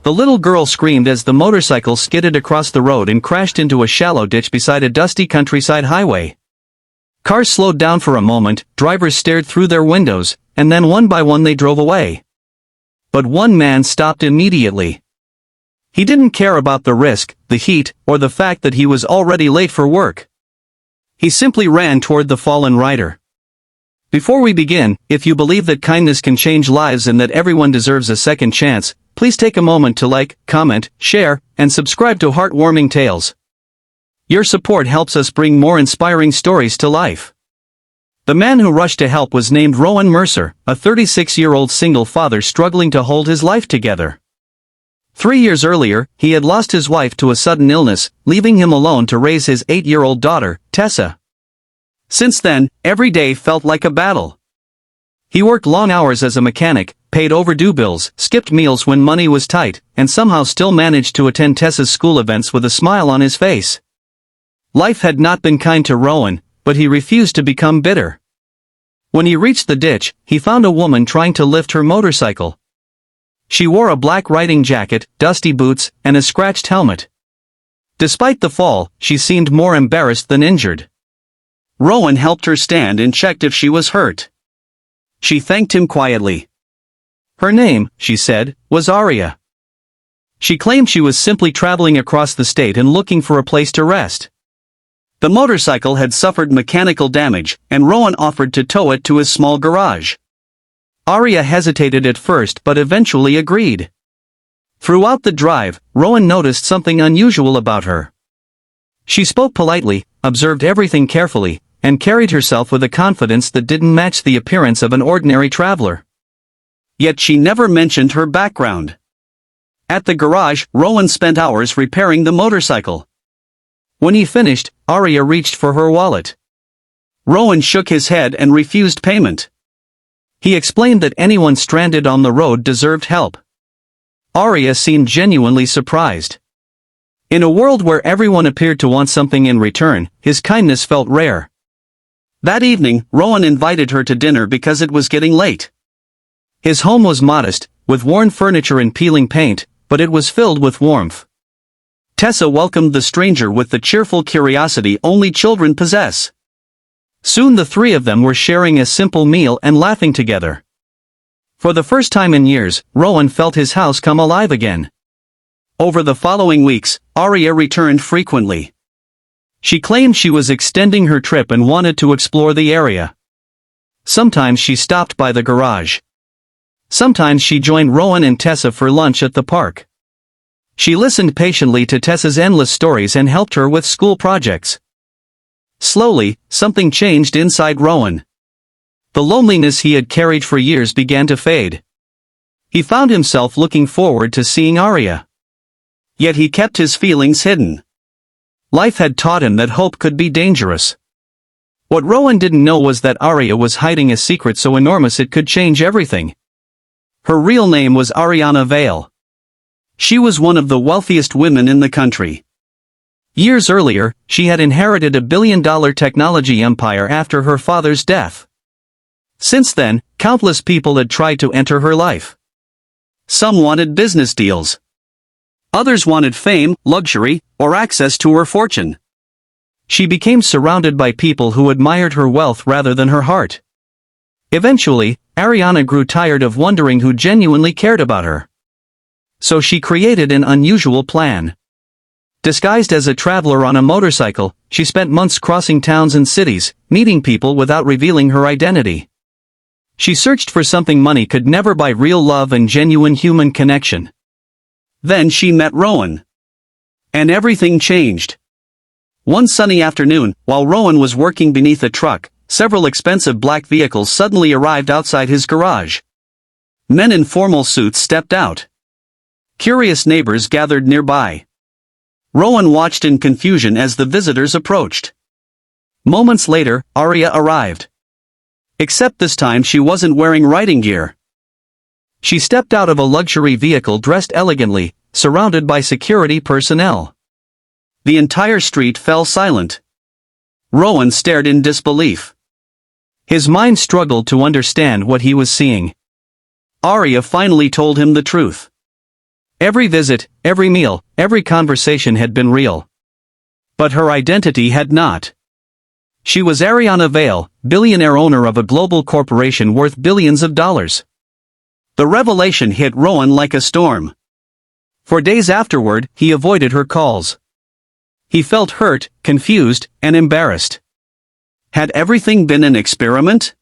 The little girl screamed as the motorcycle skidded across the road and crashed into a shallow ditch beside a dusty countryside highway. Cars slowed down for a moment, drivers stared through their windows, and then one by one they drove away. But one man stopped immediately. He didn't care about the risk, the heat, or the fact that he was already late for work. He simply ran toward the fallen rider. Before we begin, if you believe that kindness can change lives and that everyone deserves a second chance, please take a moment to like, comment, share, and subscribe to Heartwarming Tales. Your support helps us bring more inspiring stories to life. The man who rushed to help was named Rowan Mercer, a 36-year-old single father struggling to hold his life together. 3 years earlier, he had lost his wife to a sudden illness, leaving him alone to raise his 8-year-old daughter, Tessa. Since then, every day felt like a battle. He worked long hours as a mechanic, paid overdue bills, skipped meals when money was tight, and somehow still managed to attend Tessa's school events with a smile on his face. Life had not been kind to Rowan, but he refused to become bitter. When he reached the ditch, he found a woman trying to lift her motorcycle. She wore a black riding jacket, dusty boots, and a scratched helmet. Despite the fall, she seemed more embarrassed than injured. Rowan helped her stand and checked if she was hurt. She thanked him quietly. Her name, she said, was Aria. She claimed she was simply traveling across the state and looking for a place to rest. The motorcycle had suffered mechanical damage, and Rowan offered to tow it to his small garage. Aria hesitated at first but eventually agreed. Throughout the drive, Rowan noticed something unusual about her. She spoke politely, observed everything carefully, and carried herself with a confidence that didn't match the appearance of an ordinary traveler. Yet she never mentioned her background. At the garage, Rowan spent hours repairing the motorcycle. When he finished, Aria reached for her wallet. Rowan shook his head and refused payment. He explained that anyone stranded on the road deserved help. Aria seemed genuinely surprised. In a world where everyone appeared to want something in return, his kindness felt rare. That evening, Rowan invited her to dinner because it was getting late. His home was modest, with worn furniture and peeling paint, but it was filled with warmth. Tessa welcomed the stranger with the cheerful curiosity only children possess. Soon the three of them were sharing a simple meal and laughing together. For the first time in years, Rowan felt his house come alive again. Over the following weeks, Aria returned frequently. She claimed she was extending her trip and wanted to explore the area. Sometimes she stopped by the garage. Sometimes she joined Rowan and Tessa for lunch at the park. She listened patiently to Tessa's endless stories and helped her with school projects. Slowly, something changed inside Rowan. The loneliness he had carried for years began to fade. He found himself looking forward to seeing Aria. Yet he kept his feelings hidden. Life had taught him that hope could be dangerous. What Rowan didn't know was that Aria was hiding a secret so enormous it could change everything. Her real name was Ariana Vale. She was one of the wealthiest women in the country. Years earlier, she had inherited a billion-dollar technology empire after her father's death. Since then, countless people had tried to enter her life. Some wanted business deals. Others wanted fame, luxury, or access to her fortune. She became surrounded by people who admired her wealth rather than her heart. Eventually, Ariana grew tired of wondering who genuinely cared about her. So she created an unusual plan. Disguised as a traveler on a motorcycle, she spent months crossing towns and cities, meeting people without revealing her identity. She searched for something money could never buy: real love and genuine human connection. Then she met Rowan. And everything changed. One sunny afternoon, while Rowan was working beneath a truck, several expensive black vehicles suddenly arrived outside his garage. Men in formal suits stepped out. Curious neighbors gathered nearby. Rowan watched in confusion as the visitors approached. Moments later, Aria arrived. Except this time she wasn't wearing riding gear. She stepped out of a luxury vehicle dressed elegantly, surrounded by security personnel. The entire street fell silent. Rowan stared in disbelief. His mind struggled to understand what he was seeing. Aria finally told him the truth. Every visit, every meal, every conversation had been real. But her identity had not. She was Ariana Vale, billionaire owner of a global corporation worth billions of dollars. The revelation hit Rowan like a storm. For days afterward, he avoided her calls. He felt hurt, confused, and embarrassed. Had everything been an experiment?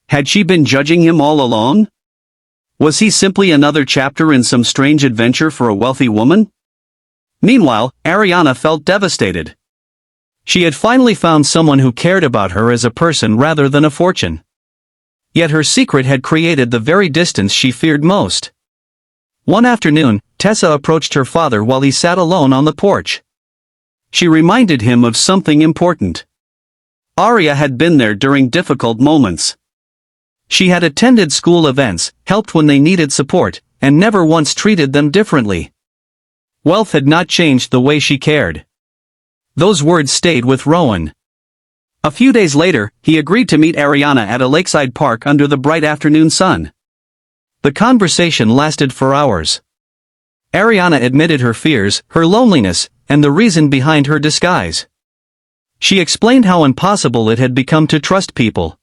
Had she been judging him all along? Was he simply another chapter in some strange adventure for a wealthy woman? Meanwhile, Ariana felt devastated. She had finally found someone who cared about her as a person rather than a fortune. Yet her secret had created the very distance she feared most. One afternoon, Tessa approached her father while he sat alone on the porch. She reminded him of something important. Aria had been there during difficult moments. She had attended school events, helped when they needed support, and never once treated them differently. Wealth had not changed the way she cared. Those words stayed with Rowan. A few days later, he agreed to meet Ariana at a lakeside park under the bright afternoon sun. The conversation lasted for hours. Ariana admitted her fears, her loneliness, and the reason behind her disguise. She explained how impossible it had become to trust people.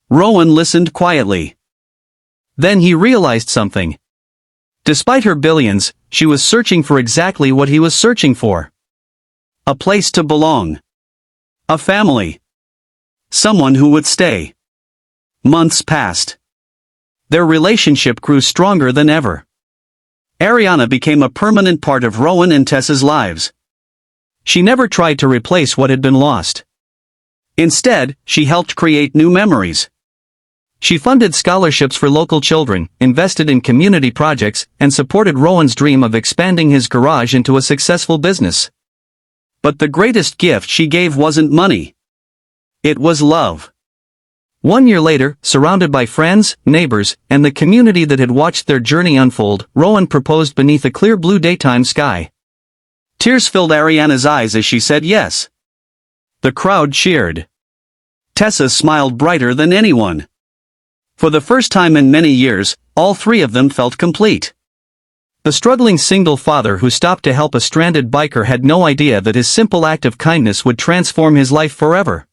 Rowan listened quietly. Then he realized something. Despite her billions, she was searching for exactly what he was searching for. A place to belong. A family. Someone who would stay. Months passed. Their relationship grew stronger than ever. Ariana became a permanent part of Rowan and Tessa's lives. She never tried to replace what had been lost. Instead, she helped create new memories. She funded scholarships for local children, invested in community projects, and supported Rowan's dream of expanding his garage into a successful business. But the greatest gift she gave wasn't money. It was love. 1 year later, surrounded by friends, neighbors, and the community that had watched their journey unfold, Rowan proposed beneath a clear blue daytime sky. Tears filled Ariana's eyes as she said yes. The crowd cheered. Tessa smiled brighter than anyone. For the first time in many years, all three of them felt complete. The struggling single father who stopped to help a stranded biker had no idea that his simple act of kindness would transform his life forever.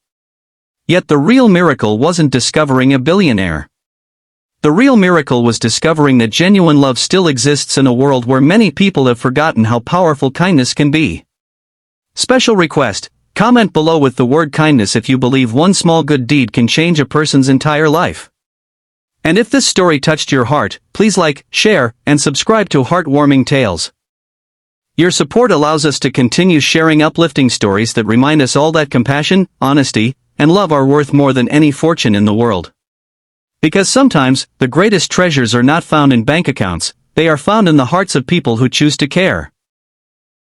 Yet the real miracle wasn't discovering a billionaire. The real miracle was discovering that genuine love still exists in a world where many people have forgotten how powerful kindness can be. Special request: comment below with the word kindness if you believe one small good deed can change a person's entire life. And if this story touched your heart, please like, share, and subscribe to Heartwarming Tales. Your support allows us to continue sharing uplifting stories that remind us all that compassion, honesty, and love are worth more than any fortune in the world. Because sometimes, the greatest treasures are not found in bank accounts, they are found in the hearts of people who choose to care.